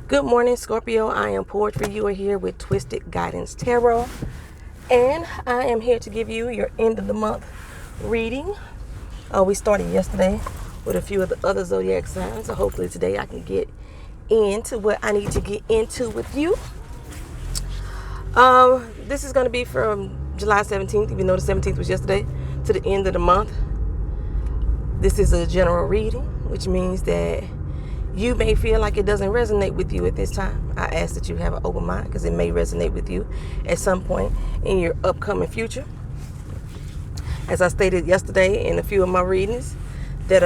Good morning, Scorpio. I am Poetry. You are here with Twisted Guidance Tarot. And I am here to give you your end of the month reading. We started yesterday with a few of the other zodiac signs. So hopefully today I can get into what I need to get into with you. This is going to be from July 17th, even though the 17th was yesterday, to the end of the month. This is a general reading, which means that you may feel like it doesn't resonate with you at this time. I ask that you have an open mind because it may resonate with you at some point in your upcoming future. As I stated yesterday in a few of my readings, that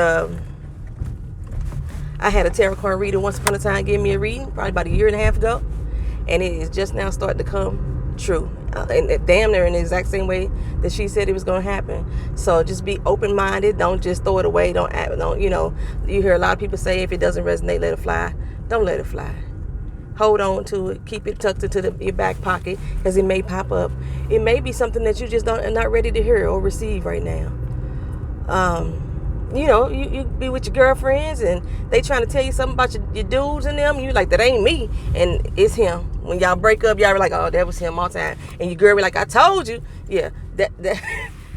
I had a tarot card reader once upon a time give me a reading, probably about a year and a half ago, and it is just now starting to come true. And damn near in the exact same way that she said it was going to happen. So just be open-minded. Don't just throw it away. Don't, you hear a lot of people say if it doesn't resonate, let it fly. Don't let it fly. Hold on to it. Keep it tucked into your back pocket because it may pop up. It may be something that you just are not ready to hear or receive right now. You be with your girlfriends and they trying to tell you something about your dudes and them. You like, that ain't me. And it's him. When y'all break up, y'all be like, oh, that was him all the time. And your girl be like, I told you. Yeah,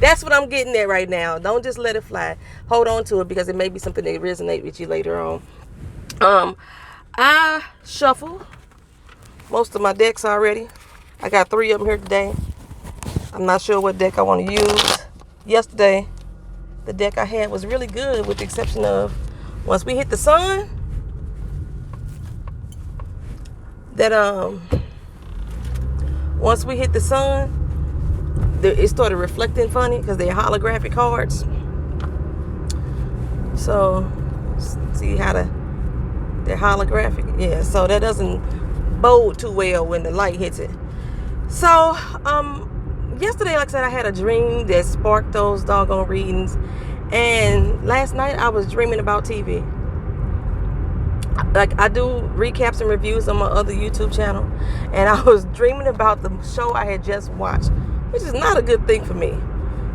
that's what I'm getting at right now. Don't just let it fly. Hold on to it because it may be something that resonate with you later on. I shuffled most of my decks already. I got 3 of them here today. I'm not sure what deck I want to use. Yesterday, the deck I had was really good with the exception of once we hit the sun, it started reflecting funny because they're holographic cards. So, see how they're holographic? Yeah, so that doesn't bode too well when the light hits it. So, yesterday, like I said, I had a dream that sparked those doggone readings. And last night, I was dreaming about TV. Like, I do recaps and reviews on my other YouTube channel. And I was dreaming about the show I had just watched, which is not a good thing for me.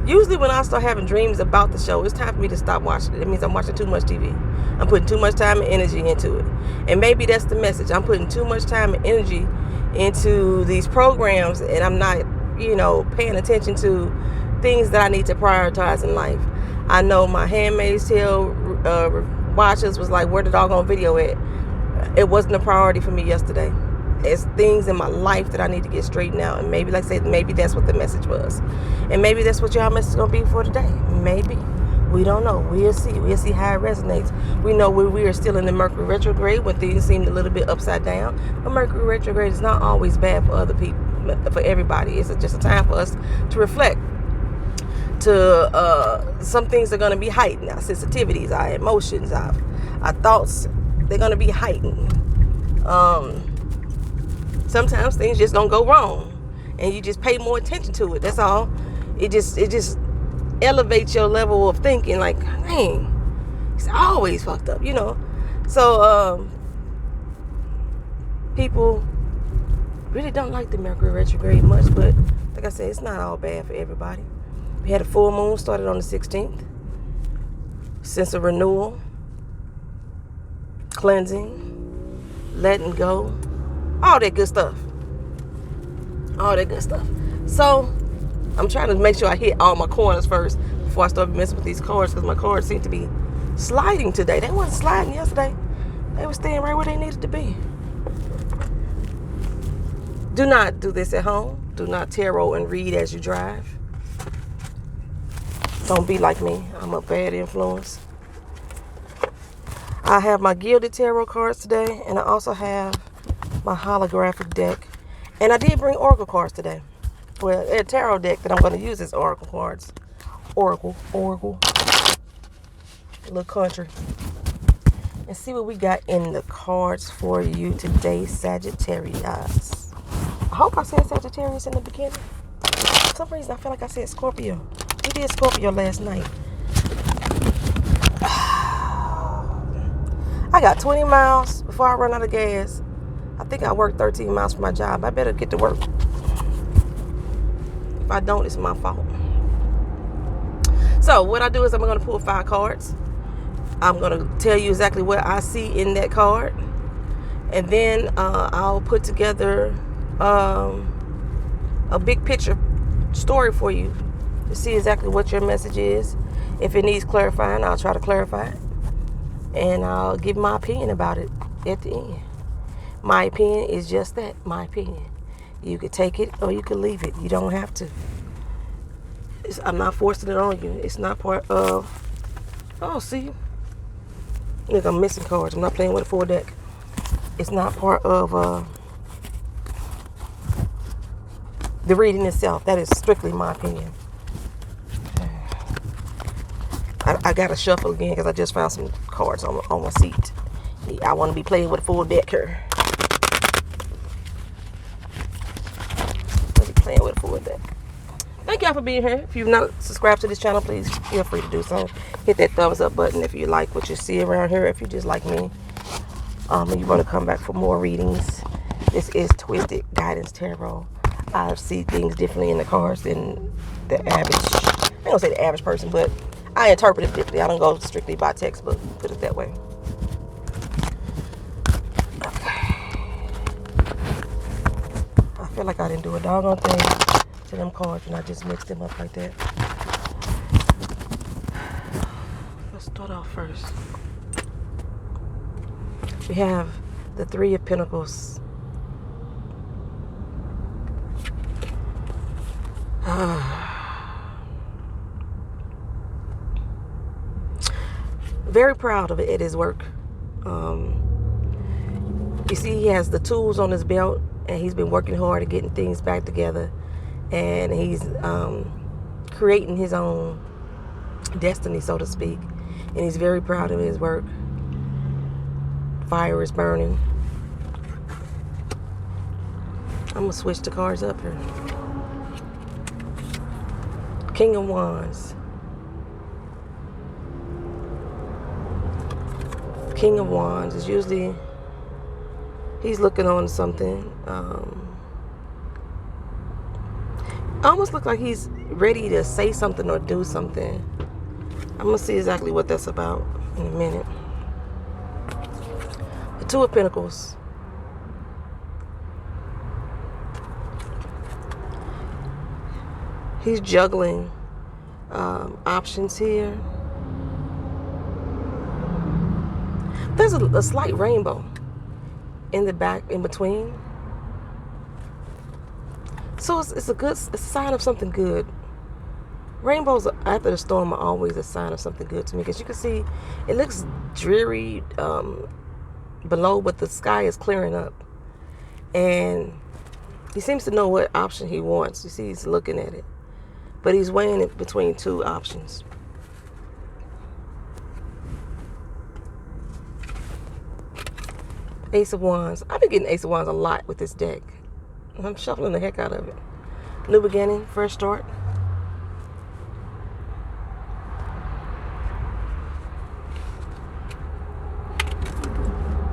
Usually when I start having dreams about the show, it's time for me to stop watching it. It means I'm watching too much TV. I'm putting too much time and energy into it. And maybe that's the message. I'm putting too much time and energy into these programs, and I'm not, paying attention to things that I need to prioritize in life. I know my Handmaid's Tale watchers was like, where the doggone video at? It wasn't a priority for me yesterday. It's things in my life that I need to get straightened out. And maybe, like I said, maybe that's what the message was. And maybe that's what y'all message is going to be for today. Maybe. We don't know. We'll see. We'll see how it resonates. We know we are still in the Mercury retrograde when things seem a little bit upside down. But Mercury retrograde is not always bad for other people, for everybody. It's just a time for us to reflect. Some things are going to be heightened. Our sensitivities, our emotions, our thoughts, they're going to be heightened. Sometimes things just don't go wrong, and you just pay more attention to it. That's all. It just elevates your level of thinking. Like, dang, it's always fucked up, So people really don't like the Mercury retrograde much, but like I said, it's not all bad for everybody. We had a full moon started on the 16th. Sense of renewal, cleansing, letting go, all that good stuff. So I'm trying to make sure I hit all my corners first before I start messing with these cards, because my cards seem to be sliding today. They wasn't sliding yesterday. They were staying right where they needed to be. Do not do this at home. Do not tarot and read as you drive. Don't be like me. I'm a bad influence. I have my Gilded Tarot cards today, and I also have my holographic deck. And I did bring Oracle cards today. Well, a tarot deck that I'm going to use is Oracle cards. Oracle. A little country. And see what we got in the cards for you today, Sagittarius. I hope I said Sagittarius in the beginning. For some reason, I feel like I said Scorpio. We did Scorpio last night. I got 20 miles before I run out of gas. I think I worked 13 miles for my job. I better get to work. If I don't, it's my fault. So what I do is I'm going to pull 5 cards. I'm going to tell you exactly what I see in that card. And then I'll put together a big picture story for you to see exactly what your message is. If it needs clarifying, I'll try to clarify it. And I'll give my opinion about it at the end. My opinion is just that, my opinion. You could take it or you could leave it. You don't have to. I'm not forcing it on you. It's not part of... Oh, see? Look, I'm missing cards. I'm not playing with a full deck. It's not part of the reading itself. That is strictly my opinion. I got to shuffle again because I just found some cards on my seat. I want to be playing with a full deck here. I'll be playing with a full deck. Thank y'all for being here. If you've not subscribed to this channel, please feel free to do so. Hit that thumbs up button if you like what you see around here. If you just like me, and you want to come back for more readings, this is Twisted Guidance Tarot. I see things differently in the cards than the average. I ain't gonna say the average person, but I interpret it differently. I don't go strictly by textbook, put it that way. Okay. I feel like I didn't do a doggone thing to them cards and I just mixed them up like that. Let's start off first. We have the Three of Pentacles. Very proud of it at his work. You see, he has the tools on his belt, and he's been working hard at getting things back together, and he's creating his own destiny, so to speak. And he's very proud of his work. Fire is burning. I'm gonna switch the cards up here. King of Wands. King of Wands is usually, he's looking on something. Almost look like he's ready to say something or do something. I'm gonna see exactly what that's about in a minute. The Two of Pentacles. He's juggling options here. There's a slight rainbow in the back, in between. So it's a sign of something good. Rainbows after the storm are always a sign of something good to me, because you can see it looks dreary below, but the sky is clearing up. And he seems to know what option he wants. You see, he's looking at it. But he's weighing it between two options. Ace of Wands. I've been getting Ace of Wands a lot with this deck. I'm shuffling the heck out of it. New beginning, fresh start.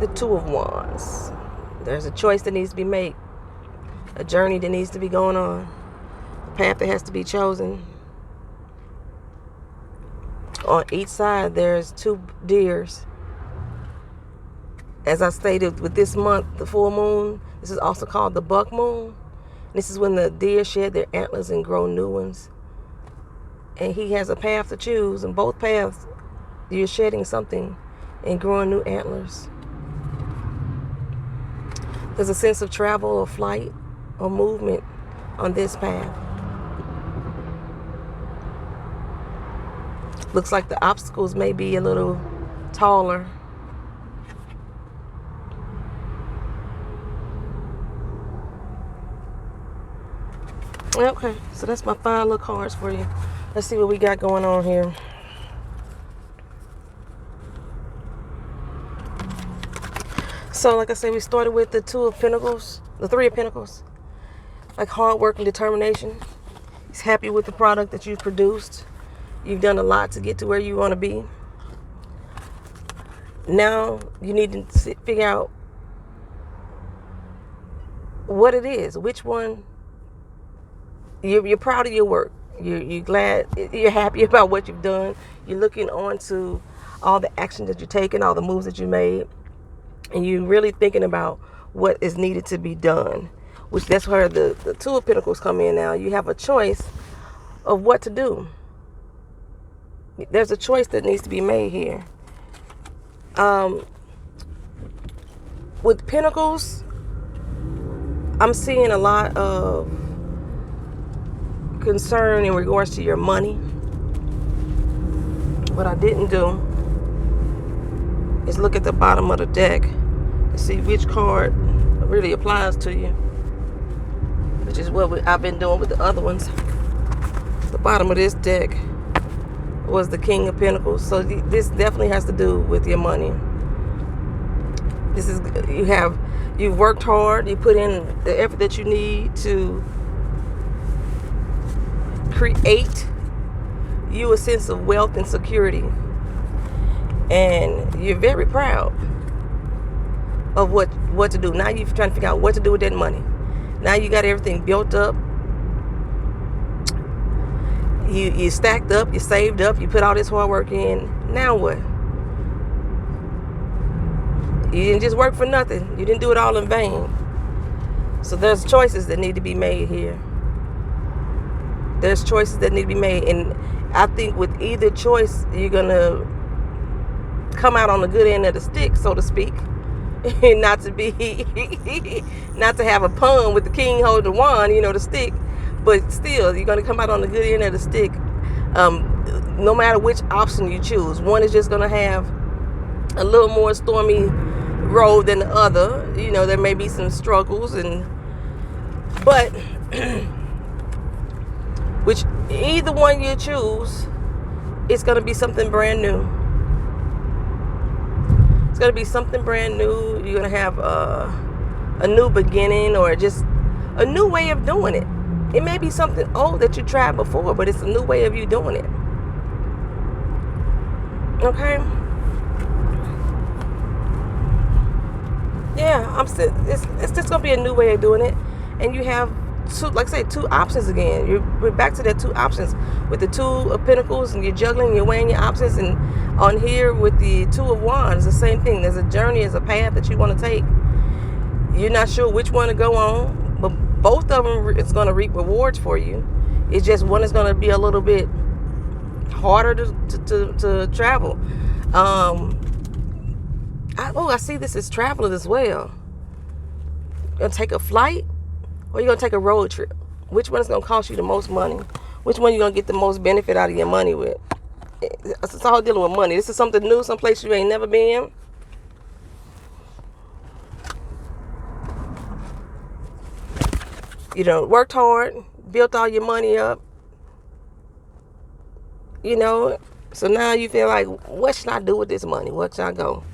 The Two of Wands. There's a choice that needs to be made. A journey that needs to be going on. A path that has to be chosen. On each side, there's two deers. As I stated, with this month, the full moon, this is also called the buck moon. This is when the deer shed their antlers and grow new ones. And he has a path to choose. In both paths, you're shedding something and growing new antlers. There's a sense of travel or flight or movement on this path. Looks like the obstacles may be a little taller. Okay, so that's my 5 little cards for you. Let's see what we got going on here. So, like I said, we started with the Two of Pentacles, the Three of Pentacles. Like hard work and determination. He's happy with the product that you've produced. You've done a lot to get to where you want to be. Now, you need to figure out what it is. Which one. You're proud of your work. You're glad. You're happy about what you've done. You're looking on to all the action that you're taking, all the moves that you made. and you're really thinking about what is needed to be done, which that's where the Two of Pentacles come in now. You have a choice of what to do. There's a choice that needs to be made here. With Pentacles, I'm seeing a lot of concern in regards to your money. What I didn't do is look at the bottom of the deck to see which card really applies to you, which is what I've been doing with the other ones. The bottom of this deck was the King of Pentacles. So this definitely has to do with your money. This is, you've worked hard, you put in the effort that you need to create you a sense of wealth and security, and you're very proud of what to do. Now you're trying to figure out what to do with that money. Now you got everything built up, you stacked up, you saved up, you put all this hard work in. Now what? You didn't just work for nothing. You didn't do it all in vain. So there's choices that need to be made here. There's choices that need to be made. And I think with either choice, you're going to come out on the good end of the stick, so to speak. And not to have a pun with the king holding the wand, the stick. But still, you're going to come out on the good end of the stick. No matter which option you choose. One is just going to have a little more stormy road than the other. There may be some struggles, but which either one you choose, it's going to be something brand new. It's going to be something brand new. You're going to have a new beginning, or just a new way of doing it. It may be something old that you tried before, but it's a new way of you doing it. Okay? Yeah, it's just going to be a new way of doing it. And you have two options again. We're back to that two options with the Two of Pentacles, and you're juggling, you're weighing your options. And on here with the Two of Wands, the same thing. There's a journey, there's a path that you want to take. You're not sure which one to go on, but both of them is going to reap rewards for you. It's just one is going to be a little bit harder to travel. I see this as traveling as well. You're going to take a flight, or you're going to take a road trip. Which one is going to cost you the most money? Which one you're going to get the most benefit out of your money with? It's all dealing with money. This is something new, someplace you ain't never been. Worked hard, built all your money up. So now you feel like, what should I do with this money? What should I go?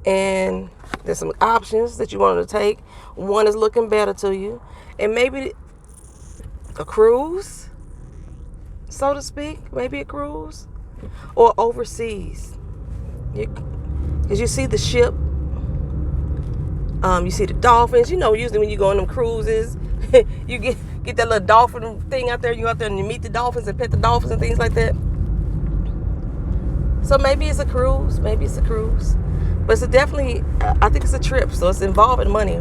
And there's some options that you want to take. One is looking better to you. And maybe a cruise, so to speak. Maybe a cruise. Or overseas. Because you see the ship. You see the dolphins. Usually when you go on them cruises, you get that little dolphin thing out there. You out there and you meet the dolphins and pet the dolphins and things like that. So maybe it's a cruise. But it's definitely, I think it's a trip. So it's involving money.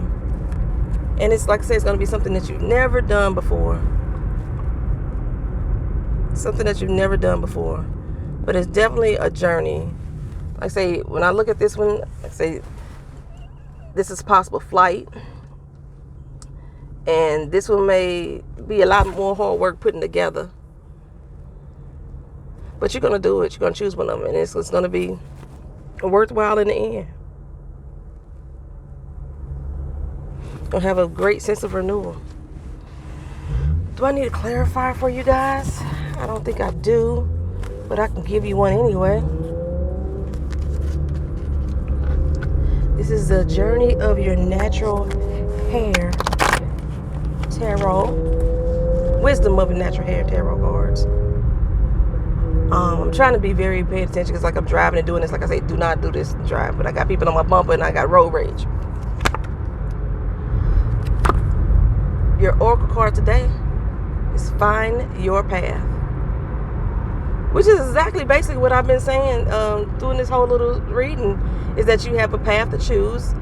And it's, like I say, it's going to be something that you've never done before. Something that you've never done before. But it's definitely a journey. Like I say, when I look at this one, like I say, this is possible flight. And this one may be a lot more hard work putting together. But you're going to do it. You're going to choose one of them. And it's going to be worthwhile in the end. You'll have a great sense of renewal. Do I need to clarify for you guys? I don't think I do. But I can give you one anyway. This is the journey of your natural hair tarot. Wisdom of your natural hair tarot cards. I'm trying to be very paid attention because I'm driving and doing this. Like I say, do not do this and drive. But I got people on my bumper and I got road rage. Your oracle card today is find your path. which is exactly basically what I've been saying doing this whole little reading, is that you have a path to choose.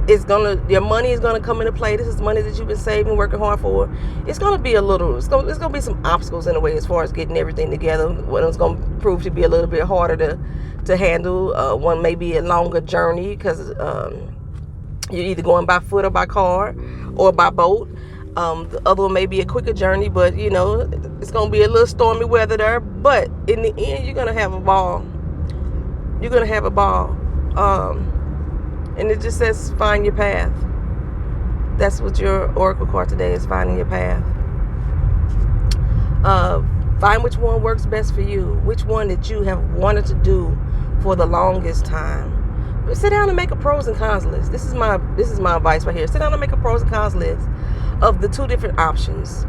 Your money is gonna come into play. This is money that you've been saving, working hard for. It's gonna be it's gonna be some obstacles in a way as far as getting everything together. What it's gonna prove to be a little bit harder to handle. One may be a longer journey because you're either going by foot or by car or by boat. The other one may be a quicker journey, but it's gonna be a little stormy weather there. But in the end, you're gonna have a ball. You're gonna have a ball. And it just says find your path. That's what your oracle card today is, finding your path. Find which one works best for you. Which one that you have wanted to do for the longest time. Sit down and make a pros and cons list. This is my advice right here. Sit down and make a pros and cons list of the two different options.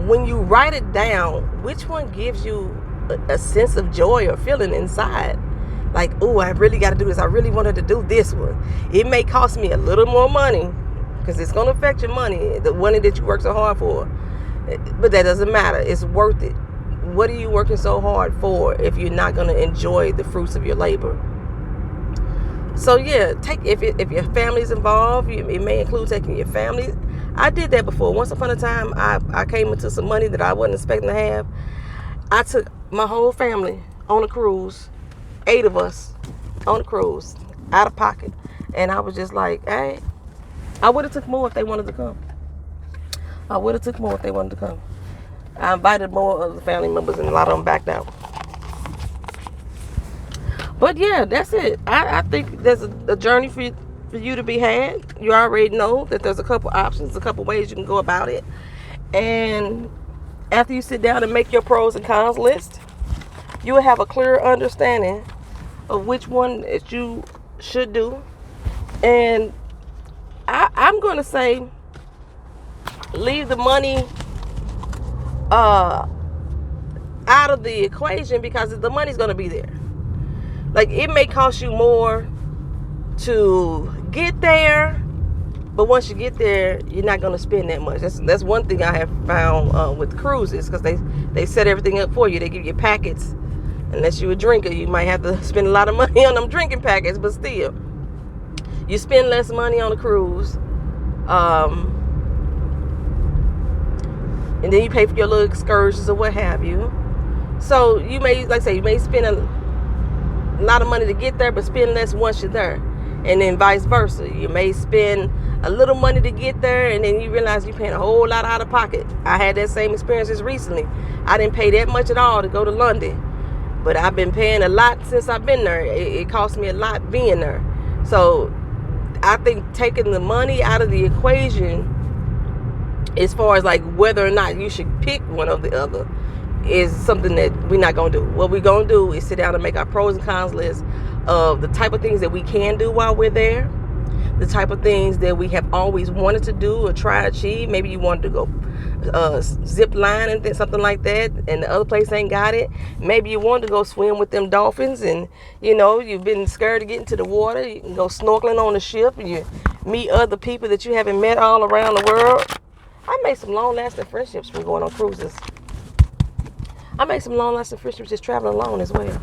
When you write it down, which one gives you a sense of joy or feeling inside? Like, oh, I really got to do this. I really wanted to do this one. It may cost me a little more money because it's going to affect your money, the money that you work so hard for. But that doesn't matter. It's worth it. What are you working so hard for if you're not going to enjoy the fruits of your labor? So yeah, if your family's involved, it may include taking your family. I did that before. Once upon a time, I came into some money that I wasn't expecting to have. I took my whole family on a cruise. 8 of us on a cruise, out of pocket. And I was just like, hey, I would have took more if they wanted to come. I invited more of the family members and a lot of them backed out. But yeah, that's it. I think there's a journey for you to be had. You already know that there's a couple options, a couple ways you can go about it. And after you sit down and make your pros and cons list, you will have a clear understanding of which one that you should do. And I'm going to say leave the money out of the equation, because the money's going to be there. Like, it may cost you more to get there, but once you get there, you're not going to spend that much. That's one thing I have found with cruises, because they set everything up for you. They give you packets. Unless you're a drinker, you might have to spend a lot of money on them drinking packets, but still, you spend less money on a cruise. And then you pay for your little excursions or what have you. So you may, like I say, you may spend a lot of money to get there, but spend less once you're there. And then vice versa. You may spend a little money to get there, and then you realize you're paying a whole lot out of pocket. I had that same experience just recently. I didn't pay that much at all to go to London. But I've been paying a lot since I've been there. It cost me a lot being there. So I think taking the money out of the equation, as far as like whether or not you should pick one or the other, is something that we're not going to do. What we're going to do is sit down and make our pros and cons list of the type of things that we can do while we're there, the type of things that we have always wanted to do or try to achieve. Maybe you wanted to go zip line and something like that, and the other place ain't got it. Maybe you wanted to go swim with them dolphins, and you've been scared to get into the water. You can go snorkeling on the ship, and you meet other people that you haven't met all around the world. I made some long-lasting friendships from going on cruises. I made some long-lasting friendships just traveling alone as well.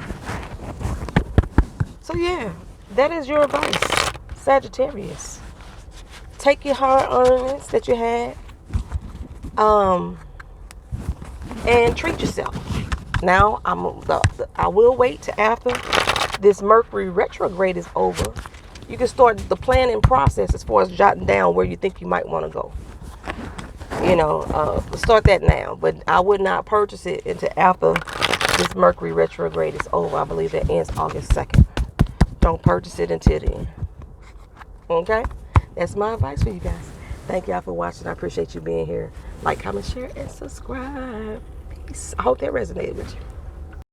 So yeah, that is your advice, Sagittarius. Take your hard earnings that you had, and treat yourself. Now, I will wait till after this Mercury retrograde is over. You can start the planning process as far as jotting down where you think you might want to go. Start that now. But I would not purchase it until after this Mercury retrograde is over. I believe that ends August 2nd. Don't purchase it until then. Okay? That's my advice for you guys. Thank y'all for watching. I appreciate you being here. Like, comment, share, and subscribe. Peace. I hope that resonated with you.